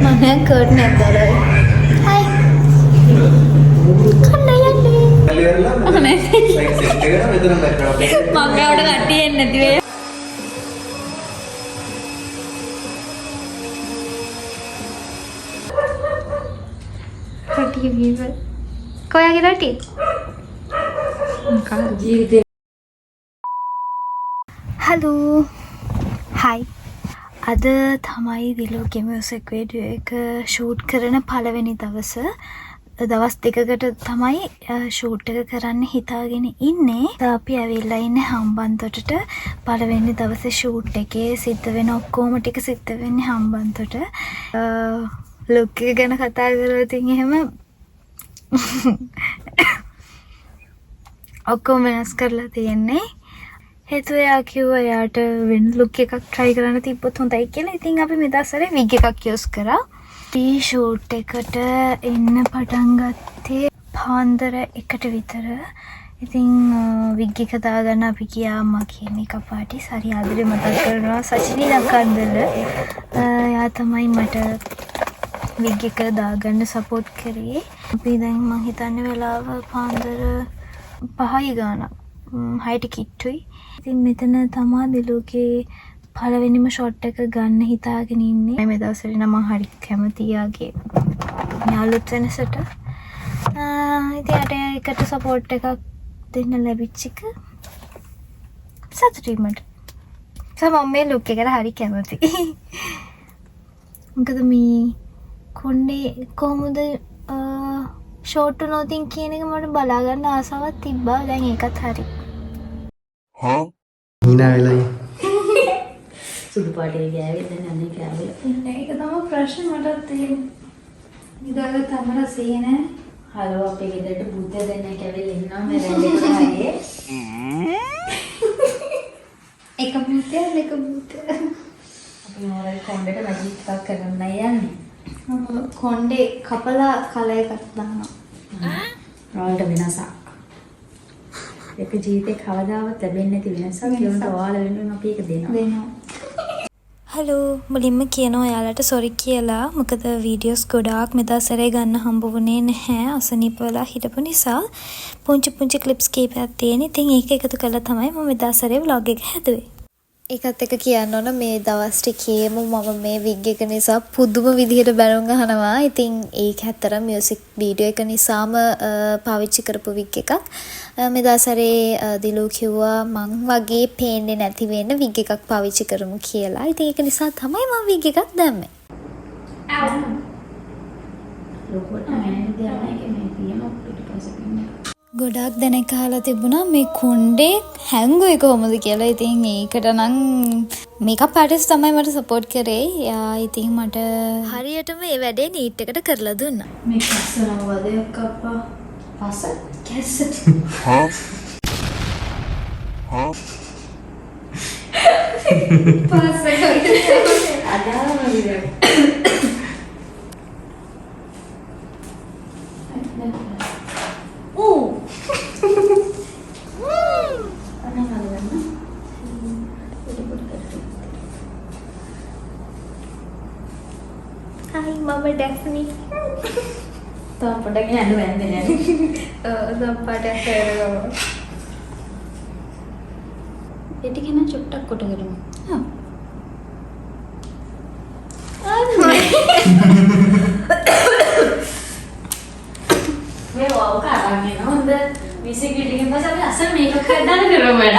mana curtain ekdala hai kanna yanne ane manga oda kattiyen nathi we roti viva koyage roti ka jeevithe hello hi අද තමයි දිලෝගේ music video එක shoot කරන පළවෙනි දවස් දෙකකට තමයි ෂූට් එක කරන්න හිතාගෙන ඉන්නේ. අපි ඇවිල්ලා ඉන්නේ හම්බන්තොටට. පළවෙනි දවසේ ෂූට් එකේ සිද්ධ වෙන ඔක්කොම ටික සිද්ධ වෙන්නේ හම්බන්තොට. ලුක් එක ගැන කතා කරලා තින් එහෙම ඔක්කොම වෙනස් කරලා තියෙන්නේ. හේතුව එයා කිව්වා එයාට වෙන ලුක් එකක් try කරන්න තිබ්බොත් හොඳයි කියලා. ඉතින් අපි මේ දවස්වල wig එකක් use කරා. ටී ෂූට් එකට එන්න පටන් ගත්තේ පාන්දර 1ට විතර. ඉතින් wig එක දාගන්න අපි ගියා මගේ makeup artist හරි ආදරේ මතක් කරනවා සචිනි ලකන්දල. එයා තමයි මට wig එක දාගන්න support කරේ. අපි දැන් මං හිතන්නේ වෙලාව පාන්දර 5යි ගානක්. හයිට කිට්ටුයි. ඉතින් මෙතන තමා දිලුගේ පළවෙනිම ෂොට් එක ගන්න හිතාගෙන ඉන්නේ. මේ දවස්වල නම් මම හරි කැමතියි යාගේ යාළුවොත් වෙනසට. ඉතින් අර එකට සපෝට් එකක් දෙන්න ලැබිච්ච එක සතුටුයි මට. මම මේ ලුක් එකට හරි කැමතියි. මොකද මේ කොණ්ඩේ කොහොමද ෂෝට් නොතින් කියන එක මට බලා ගන්න ආසාවක් තිබ්බා. දැන් ඒකත් හරි. හීනා වෙලයි. සුදු පාටේ ගෑවෙන්නේ දැන් අනේ ගෑවෙලා. ඒක තමයි ප්‍රශ්න මටත් තියෙන්නේ. ඉදාග තමර සීන හලෝ අපේ ගෙදරට බුද්ධ දෙන්නෙක් ඇවිල්ලා ඉන්නවා මේ රැඳෙන්නේ. එක බුතේ එක බුතේ. අපි මොරල් කොණ්ඩේට මැජික් එකක් කරන්නයි යන්නේ. කොණ්ඩේ කපලා කලර් එකක් දානවා. රෝල්ට වෙනසක්. ඒක ජීවිතේ කවදාවත් ලැබෙන්නේ නැති වෙනසක්. ඒකට ඔයාලා වෙනුවෙන් අපි ඒක දෙනවා. හලෝ මුලින්ම කියනවා ඔයාලට සොරි කියලා. මොකද වීඩියෝස් ගොඩාක් මෙදාසරේ ගන්න හම්බ වුණේ නැහැ. අසනීප වෙලා හිටපු නිසා පුංචි ක්ලිප්ස් කීපයක් තියෙන. ඉතින් ඒක එකතු කරලා තමයි මම මෙදාසරේ vlog එක හැදුවේ. ඒකත් එක කියන්න ඕන මේ දවස් ටිකේම මම මේ wig එක නිසා පුදුම විදිහට බැලුම් ගහනවා. ඉතින් ඒක ඇත්තට මියුසික් වීඩියෝ එක නිසාම පාවිච්චි කරපු wig එකක්. මේ දවස්වලේ දිලු කිව්වා මං වගේ පේන්නේ නැති වෙන්න wig එකක් පාවිච්චි කරමු කියලා. ඉතින් ඒක නිසා තමයි මම wig එකක් දැම්මේ. ලොකුවට මෑනේ දෙයක් නැහැ මේ පියම පිටපස්සේ පින්න. ගොඩාක් දැනක අහලා තිබුණා මේ කොණ්ඩේ හැංගුවේ කොහොමද කියලා. ඉතින් ඒකට නම් මේකප් ආටිස්ට් තමයි මට සපෝට් කරේ. යා ඉතින් මට හරියටම මේ වැඩේ නීට් එකට කරලා දුන්නා. මේ කස්සන වදයක් අප්පා. පස්ස කැස්ස. පස්ස අදාම විදියට. Hi Mama Daphne. තාම පොඩ්ඩක් යන්න වැන්නේ නැහැ. සම්පාට කරගමු. පිටි කෙනා චුට්ටක් කොට කරමු. හා. මේ වව කරන්නේ හොඳ මියුසික් වීඩියෝ එකෙන් පස්සේ අපි අසල මේකක් හදන්න කරමු වැඩ.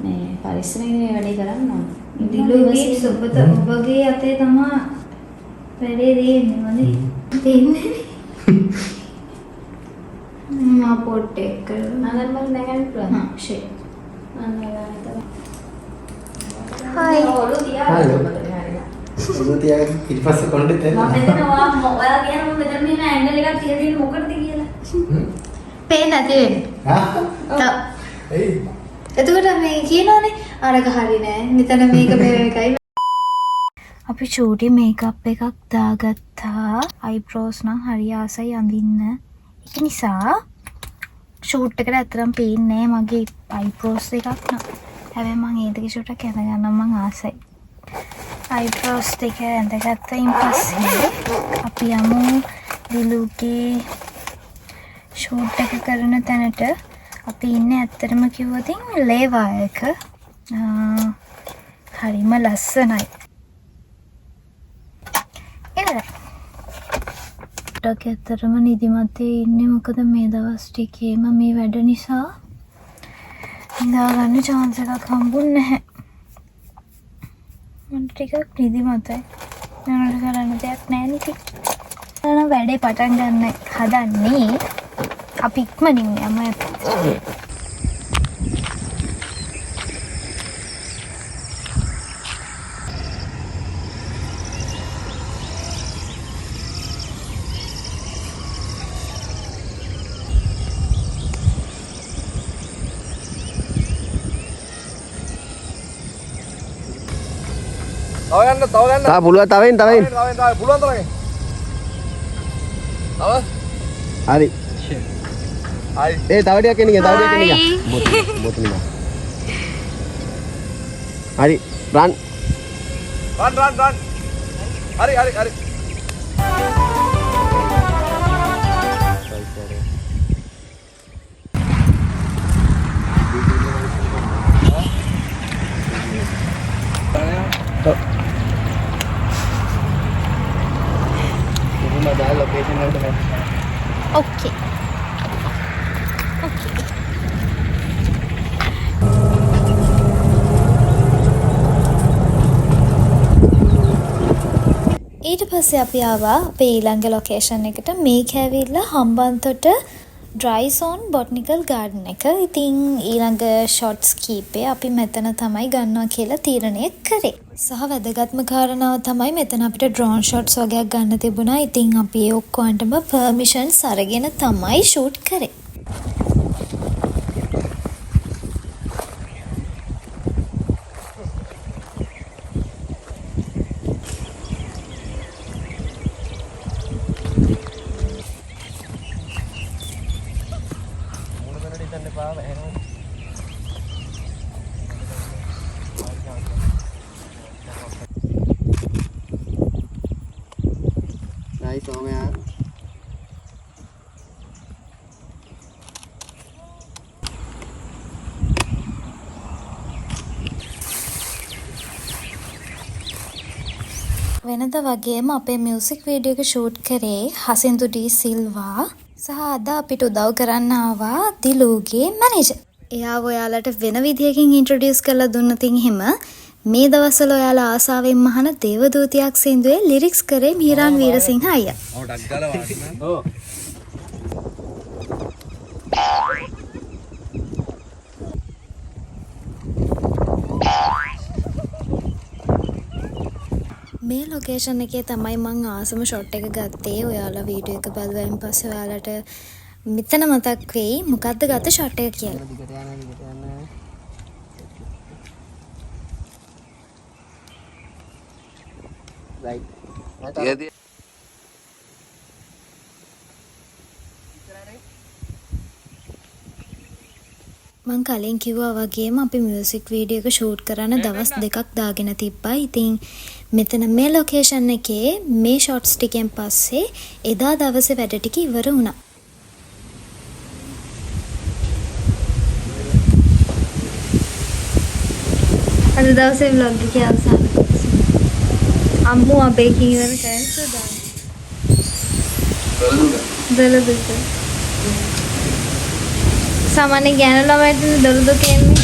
මේ පරිස්සමෙන් වැඩේ කරන්න ඕන. දිලුගේ සුබත ඔබගේ අතේ තමා වැඩේ දෙන්නේ මනේ. දෙන්නේ. මා පොට් එක කරනවා. නගන් බල නැගන්න පුළුවන්. හා ෂේ. Hi. ඔලු තියා. ඔළුව තියාගෙන ඊට පස්සේ කොණ්ඩේ මම තේරෙනවා. මෙතන ඔයා කියන මම මෙතන මේ ඇන්ගල් එකක් තියලා තියෙන්නේ මොකටද කියලා. පේන්නේ නැති වෙන්නේ. හා? එයි. එතකොට මේ කියනවානේ අරක හරි නෑ. මෙතන මේක මේ එකයි. අපි චූටි මේකප් එකක් දාගත්තා. අයිබ්‍රෝස් නම් හරි ආසයි අඳින්න. ඒක නිසා ෂූට් එකට ඇත්තටම පේන්නේ මගේ අයිබ්‍රෝස් එකක් නා. හැබැයි මම ඒ දෙක ෂූට් එක ඇඳගන්න මම ආසයි. අයිබ්‍රෝස් දෙක ඇඳගත්තයින් පස්සේ අපි යමු දිලුගේ ෂූට් එක කරන තැනට. අපි ඉන්නේ ඇත්තටම කිව්වොත් ලේවා එක. හරිම ලස්සනයි. ටක් ඇත්තටම නිදිමතේ ඉන්නේ මොකද මේ දවස් ටිකේම මේ වැඩ නිසා නිදාගන්න chance එකක් හම්බුන්නේ නැහැ. මට ටිකක් නිදිමතයි. නනට කරන්න දෙයක් නැහැ නේ. නන වැඩේ පටන් ගන්න හදන්නේ. අපි ඉක්මනින් යමු. තා පුළුවන් තවෙන් පුළුවන් තරගේ. හරි. ඒ තව ටිකක් එන්න ගියා. තව ටිකක් එන්න ගියා. මොතන ඉන්න. හරි. රන්. හරි. Location Okay. ඊට පස්සේ අපි ආවා අපේ ඊළඟ ලොකේෂන් එකට. මේක ඇවිල්ලා Hambantota dry zone botanical garden එක. ඉතින් ඊළඟ ෂොට්ස් කීපේ අපි මෙතන තමයි ගන්නවා කියලා තීරණය කරේ. සහ වැදගත්ම කාරණාව තමයි මෙතන අපිට ඩ්‍රෝන් ෂොට්ස් වගේක් ගන්න තිබුණා. ඉතින් අපි ඒ ඔක්කොන්ටම පර්මිෂන්ස් අරගෙන තමයි ෂූට් කරේ. Nice, Omya. වෙනද වගේම අපේ මියුසික් වීඩියෝ එක ෂූට් කරේ හසින්දු ඩී සිල්වා. සහ අද අපිට උදව් කරන්න ආවා දිලුගේ මැනේජර්. එයාව ඔයාලට වෙන විදියකින් ඉන්ට්‍රොඩියුස් කරලා දුන්නතින් එහෙම මේ දවස්වල ඔයාලා ආසාවෙන් අහන දේවදූතියක් සින්දුවේ ලිරික්ස් කරේ මිහිරන් වීරසිංහ අයියා. මේ ලොකේෂන් එකේ තමයි මං ආසම ෂොට් එක ගත්තේ. ඔයාලා වීඩියෝ එක බලුවායින් පස්සේ ඔයාලට මෙතන මතක් වෙයි මොකද්ද ගත්ත ෂොට් එක කියලා. Right. මං කලින් කිව්වා වගේම අපි මියුසික් වීඩියෝ එක ෂූට් කරන්න දවස් දෙකක් දාගෙන තිබ්බා. ඉතින් මෙතන මේ ලොකේෂන් එකේ මේ ෂොට්ස් ටිකෙන් පස්සේ එදා දවසේ වැඩ ටික ඉවර වුණා. අද දවසේ vlog එකේ අවසාන කොටස. අම්මු අපේ කීවර කැන්සර් දාන්න. දලදුක. සාමාන්‍ය ගෑනු ළමයිට දලදුක එන්නේ.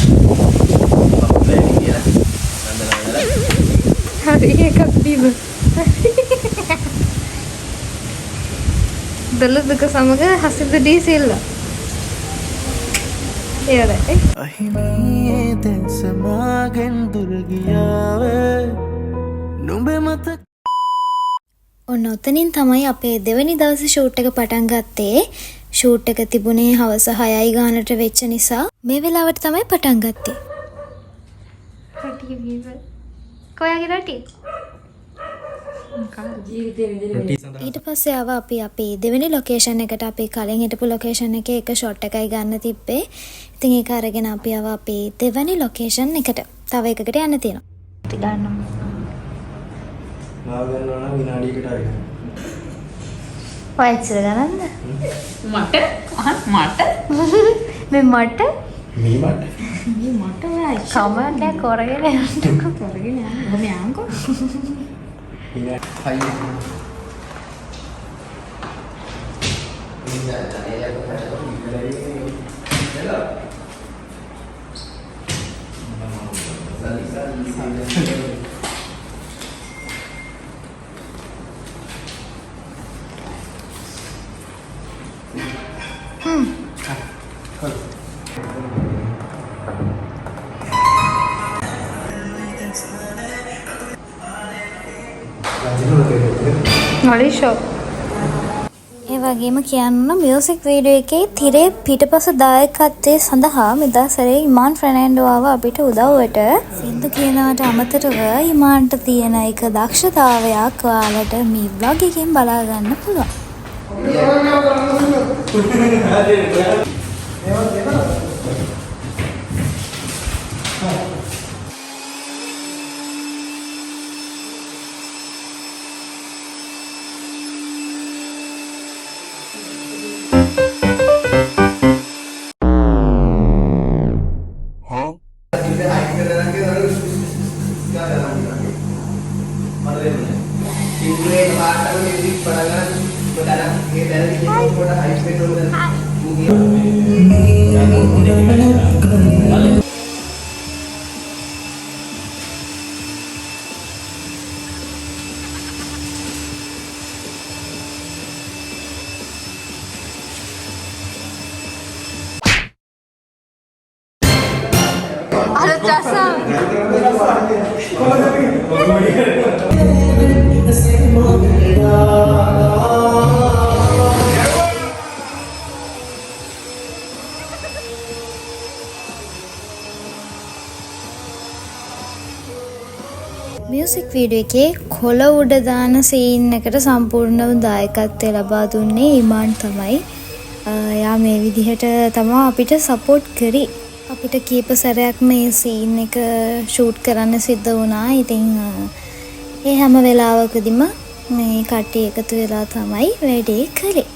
හරි එකක් දීව. දලදුක සමග හසින්දු ඩී සිල්වා. ඒවරයි. අහිමියේ දැන් සමාගෙන් දුර ගියාවේ නුඹේ මත. ඔන්න ඔතනින් තමයි අපේ දෙවැනි දවසේ ෂූට් එක පටන් ගත්තේ. ෂූට් එක තිබුණේ හවස 6යි ගානට වෙච්ච නිසා මේ වෙලාවට තමයි පටන් ගත්තේ. රටි වීව. කොයාගේ රටි? ඊට පස්සේ ආවා අපි අපේ දෙවෙනි ලොකේෂන් එකට. අපි කලින් හිටපු ලොකේෂන් එකේ එක ෂොට් එකයි ගන්න තිබ්බේ. ඉතින් ඒක අරගෙන අපි ආවා අපේ දෙවෙනි ලොකේෂන් එකට. තව එකකට යන්න තියෙනවා. ගන්නවා. මාව ගන්නවා නම් විනාඩියකට හරි. වයිචර ගන්නද? මට මේ මට මේ මට කමන්නේ කරගෙන යන්නකෝ. කරගෙන යන්න. ඔහොම යන්නකෝ. හරිෂෝ. ඒ වගේම කියන්න මියුසික් වීඩියෝ එකේ තිරේ පිටපස දායකත්වයේ සඳහා මෙදාසරේ ඉමාන් ෆර්නෑන්ඩෝ ආව අපිට උදව්වට. සින්දු කියනවට අමතරව ඉමාන්ට තියෙන එක දක්ෂතාවයක් ඔයාලට මේ vlog එකෙන් බලා ගන්න පුළුවන්. මියුසික් වීඩියෝ එකේ කොළ උඩ දාන සීන් එකට සම්පූර්ණව දායකත්වය ලබා දුන්නේ ඉමාන් තමයි. එයා මේ විදිහට තමයි අපිට සපෝට් කරේ. අපිට කීප සැරයක් මේ සීන් එක ෂූට් කරන්න සිද්ධ වුණා. ඉතින් ඒ හැම වෙලාවකදීම මේ කට්ටිය එකතු වෙලා තමයි වැඩේ කළේ.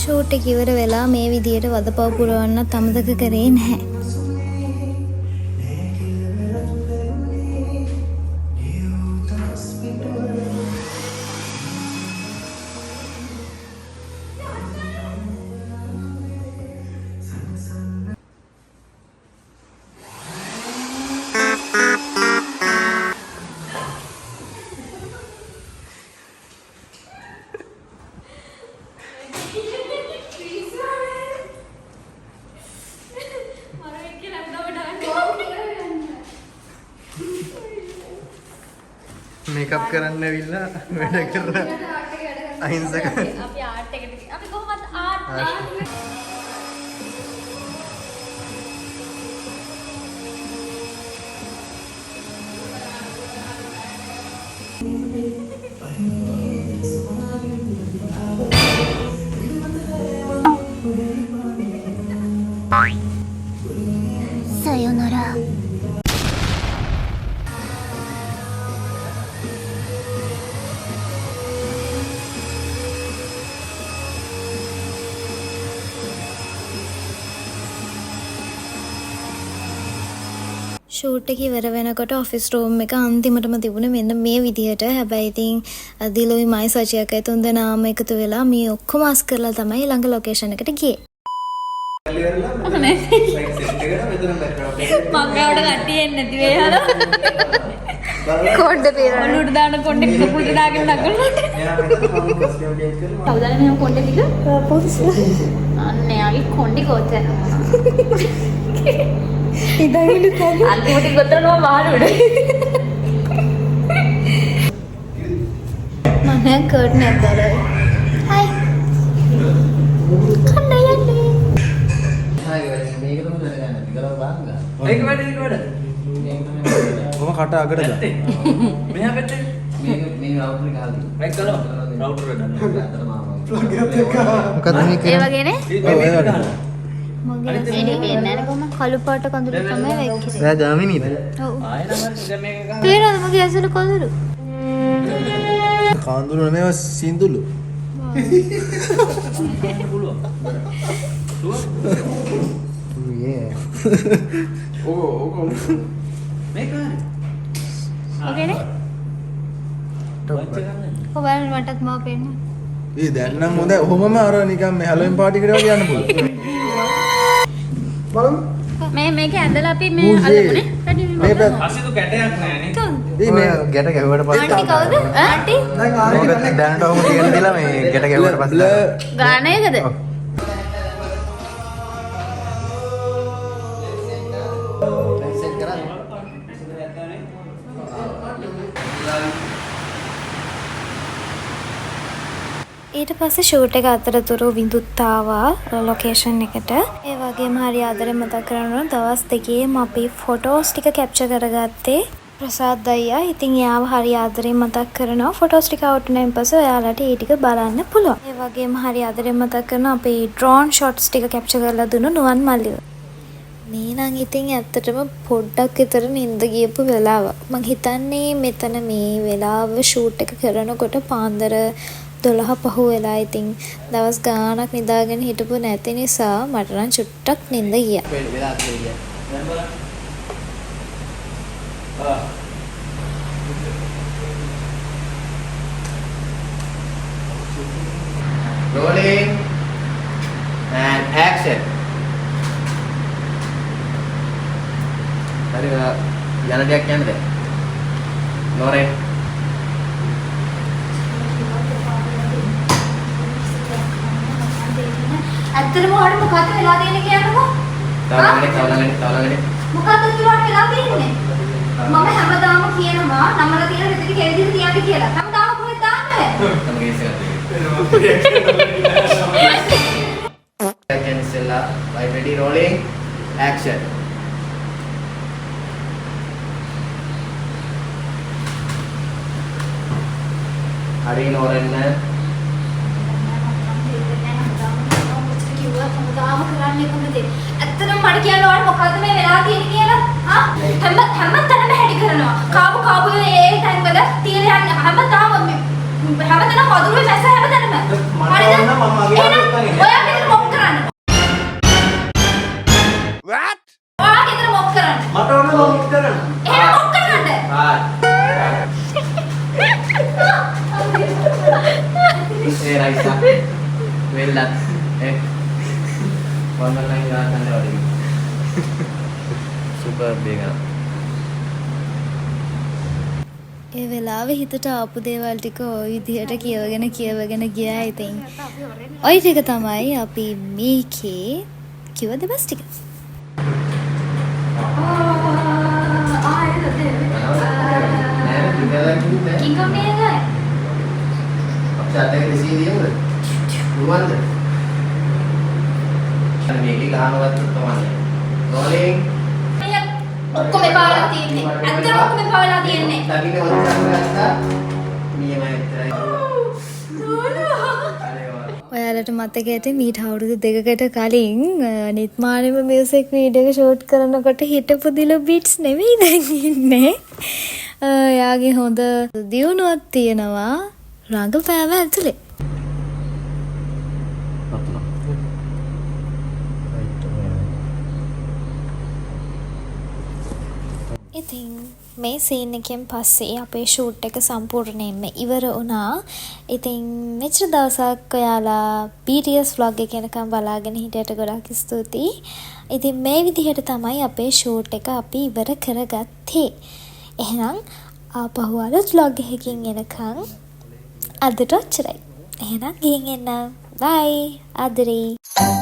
ෂූට් එක ඉවර වෙලා මේ විදියට වදපව පුරවන්නත් අමතක කරේ නැහැ. මේකප් කරන්න ඇවිල්ලා වැඩ කරන අහිංසක. අපි ආර්ට් එකට අපි කොහොමද ආර්ට් sayonara. ෂූට් එක ඉවර වෙනකොට ඔෆිස් රූම් එක අන්තිමටම තිබුණේ මෙන්න මේ විදිහට. හැබැයි ඉතින් දිලුයි මයි සචියකයි තුන්දෙනාම එකතු වෙලා මේ ඔක්කොම අස් කරලා තමයි ළඟ ලොකේෂන් එකට ගියේ. මංගාවට කට්ටියෙන් නැති වේ හර කොණ්ඩ පේරන ඔලුට දාන කොණ්ඩේ කුකුලට දාගෙන නගලුවට කවුදාද මේ කොණ්ඩේ ටික පොලිස් අන්න යාගේ කොණ්ඩේ කොච්චර ඉදවිලු කවි අන්තිමට ගොතනවා වහලුඩ මම කර්ට් නැද්දල හයි කන්න යන්නේ කොහොම කට අගට දා මෙහා පැත්තේ මේ රවුටර් එක හල්දි රයිට් කරලා රවුටර් එක ගන්න. මොකද මේක ඒ වගේනේ ඔව් ඒ වගේ මගේ එනේ වෙන්නේ නැකම කළු පාට කඳුළු තමයි වෙක්කේ එයා ගාමිනීද ඔව් ආයෙ නම් දැන් මේක ගන්න. තේරෙනවද මගේ ඇසල කඳුළු කාන්දුරු නෙමෙයි සින්දුලු පුළුවන්. ඕකෝ මේක හරි. ඕකේනේ වච්ච ගන්න. ඔබල් මටත් මාව පෙන්න ඒ දැන් නම් හොඳයි ඔහොමම අර නිකන් මේ හැලෝවින් පාටි එකට වගේ යන්න පුළුවන් බලමු මේක ඇඳලා අපි මේ අල්ලමුනේ මේ පැත්ත අසිදු කැටයක් නැහැ නේ. මේ ගැට ගැහුවට ආන්ටි කවුද ආන්ටි පස්සේ දැනට ඔහොම තියෙන දිලා මේ ගැට ගැහුවට පස්සේ ගානයකද ඊට පස්සේ ෂූට් එක අතරතුර විඳුත් ආවා ලොකේෂන් එකට. ඒ වගේම හරි ආදරෙන් මතක් කරනවා දවස් දෙකේම අපි ෆොටෝස් ටික කැප්චර් කරගත්තේ ප්‍රසාද් අයියා. ඉතින් එයාව හරි ආදරෙන් මතක් කරනවා. ෆොටෝස් ටික අවුට් වුණාන් පස්සේ ඔයාලට ඒ ටික බලන්න පුළුවන්. ඒ වගේම හරි ආදරෙන් මතක් කරනවා අපේ ඩ්‍රෝන් ෂොට්ස් ටික කැප්චර් කරලා දුන්නු නුවන් මල්ලිව. මේ නම් ඉතින් ඇත්තටම පොඩ්ඩක් විතර නිින්ද ගියපු වෙලාව. මං හිතන්නේ මෙතන මේ වෙලාව ෂූට් එක කරනකොට පාන්දර 12 පහ වෙලා. ඉතින් දවස් ගාණක් නිදාගෙන හිටපු නැති නිසා මට නම් චුට්ටක් නිින්ද ගියා. වෙලා තියෙන්නේ දැන් බලන්න. ආ. rolling and action හරි යන දෙයක් කියන්නද නෝරේ ඇත්තටම ඔයාලට මොකක්ද වෙලා තියෙන්නේ කියන්නකෝ තවලඟනේ මොකක්ද කිව්වට වෙලා තියෙන්නේ මම හැමදාම කියනවා නමල තියෙන රෙසිපි කෙවිදිහට තියන්න කියලා හැමදාම කොහෙද දාන්නේ තමයි action ඉස්සෙල්ලා right ready rolling action හරි නෝරෙන්න හැමදාම කරන්නේ කොහොමද ඇත්තටම මට කියන්න ඕන මොකද්ද මේ වෙලා තියෙන්නේ කියලා හැම තැනම හැටි කරනවා කාපු ඒ ටයිම් වල තියලා යන්න හැමදාම වදුරුවේ මැස්ස හැමතැනම හරිද මම මගේ ඔයා ගෙදර මොක් කරන්න what ඔයා ගෙදර මොක් කරන්න මට ඕන මොක් කරන්න එහෙනම් මොක් කරන්න ඒ රයිසා වෙල්ලත් ඔන්ලයින් ගාතන්න වඩේ සුපර් බේගා ඒ වෙලාවේ හිතට ආපු දේවල් ටික ওই විදිහට කියවගෙන ගියා. ඉතින් ওই ටික තමයි අපි මේකේ කිව්ව දවස් ටික. කිංගම් නේද අපිට අතේ සිහියුද දුවන්ද මේකේ ගහනවත් තමයි rolling ඔක්කොම එපා වෙලා තියෙන්නේ ඇත්තටම ඔක්කොම එපා වෙලා තියෙන්නේ තනියම වදින්න ගත්තා නියමයි විතරයි ඔයාලට මතක ඇති මීට අවුරුදු 2කට කලින් නිත්මානෙම මියුසික් වීඩියෝ එක ෂූට් කරනකොට හිටපු දිලු බීට්ස් නෙවෙයි දැන් ඉන්නේ. එයාගේ හොඳ දියුණුවක් තියෙනවා රංගපෑම ඇතුලේ. ඉතින් මේ සීන් එකෙන් පස්සේ අපේ ෂූට් එක සම්පූර්ණයෙන්ම ඉවර වුණා. ඉතින් මෙච්චර දවසක් ඔයාලා BTS vlog එක එනකම් බලාගෙන හිටියට ගොඩාක් ස්තුතියි. ඉතින් මේ විදිහට තමයි අපේ ෂූට් එක අපි ඉවර කරගත්තේ. එහෙනම් ආපහු අලුත් vlog එකකින් එනකම් අදට ඔච්චරයි. එහෙනම් ගිහින් එන්න. බයි. ආදරේ.